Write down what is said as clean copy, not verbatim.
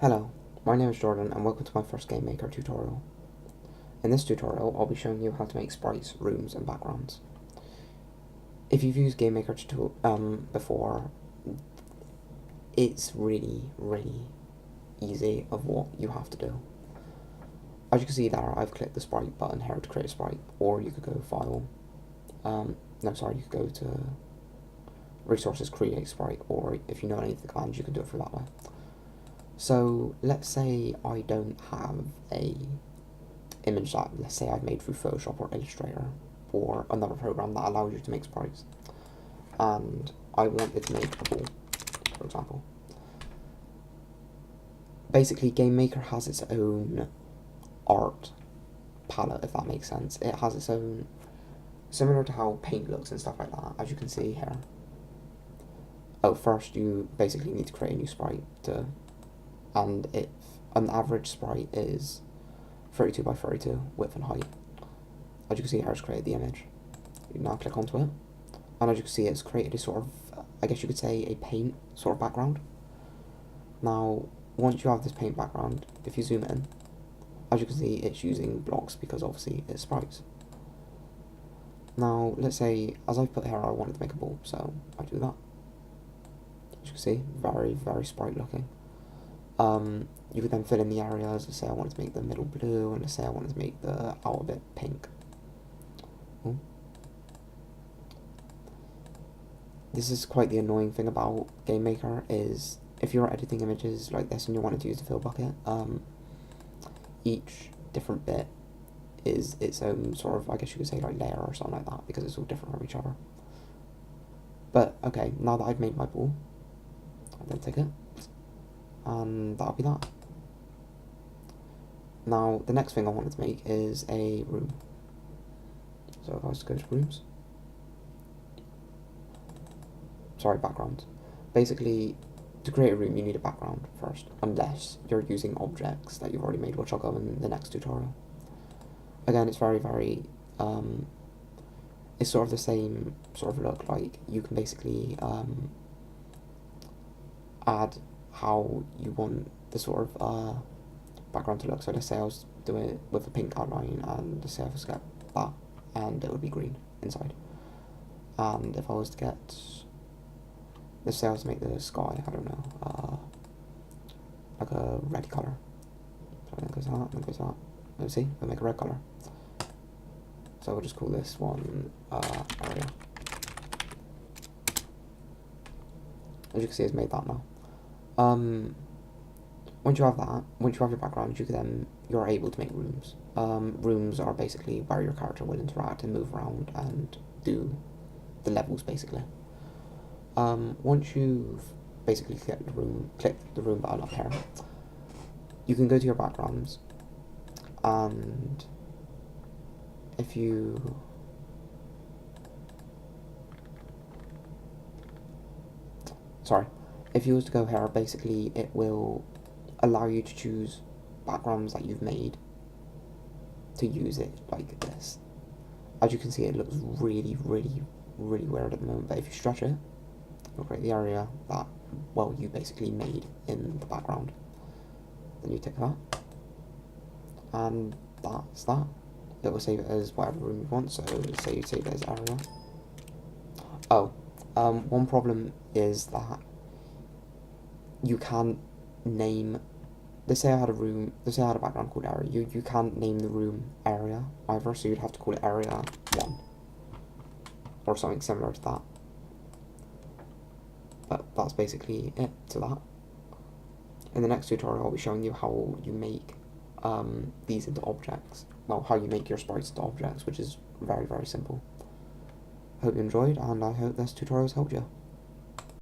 Hello, my name is Jordan and welcome to my first Gamemaker tutorial. In this tutorial, I'll be showing you how to make sprites, rooms, and backgrounds. If you've used Gamemaker before, it's really easy of what you have to do. As you can see there, I've clicked the sprite button here to create a sprite, or you could go file, you could go to resources, create sprite, or if you know any of the commands, you can do it through that way. So let's say I don't have a image that, let's say I've made through Photoshop or Illustrator or another program that allows you to make sprites, and I wanted to make a ball, for example. Basically, Gamemaker has its own art palette, if that makes sense. It has its own, similar to how paint looks and stuff like that, as you can see here. Oh, first you basically need to create a new sprite and if an average sprite is 32 by 32 width and height. As you can see here, it's created the image. You now click onto it, and as you can see, it's created a sort of, I guess you could say, a paint sort of background. Now, once you have this paint background, if you zoom in, as you can see, it's using blocks because obviously it's sprites. Now, let's say, as I've put here, I wanted to make a ball, so I do that. As you can see, very sprite looking. You could then fill in the areas. Let's say I wanted to make the middle blue, and let's say I wanted to make the outer bit pink. Ooh. This is quite the annoying thing about Gamemaker, is if you're editing images like this and you wanted to use the fill bucket, each different bit is its own sort of, I guess you could say, like layer or something like that, because it's all different from each other. But okay, now that I've made my ball, I'll then take it, and that'll be that. Now, the next thing I wanted to make is a room. So if I was to go to rooms, background. Basically, to create a room, you need a background first, unless you're using objects that you've already made, which I'll go in the next tutorial. Again, it's very, it's sort of the same sort of look. Like, you can basically add how you want the sort of background to look. So let's say I was doing it with a pink outline, and let's say I was to get that, and it would be green inside. And if I was to get, let's say I was to make the sky, I don't know, like a red colour. So then goes that, then goes that. Let's see, we'll make a red colour. So we'll just call this one area. As you can see, it's made that now. Once you have that, once you have your background, you're able to make rooms. Rooms are basically where your character will interact and move around and do the levels, basically. Once you've basically clicked the room button up here, you can go to your backgrounds, and if you was to go here, basically it will allow you to choose backgrounds that you've made to use it like this. As you can see, it looks really weird at the moment, but if you stretch it, it'll create the area that, well, you basically made in the background. Then you tick that, and that's that. It will save it as whatever room you want, so say you save it as area. Oh, one problem is that you can't name, let's say I had a background called area, you can't name the room area either, so you'd have to call it area 1, or something similar to that. But that's basically it to that. In the next tutorial, I'll be showing you how you make these into objects. Well, how you make your sprites into objects, which is very simple. Hope you enjoyed, and I hope this tutorial has helped you.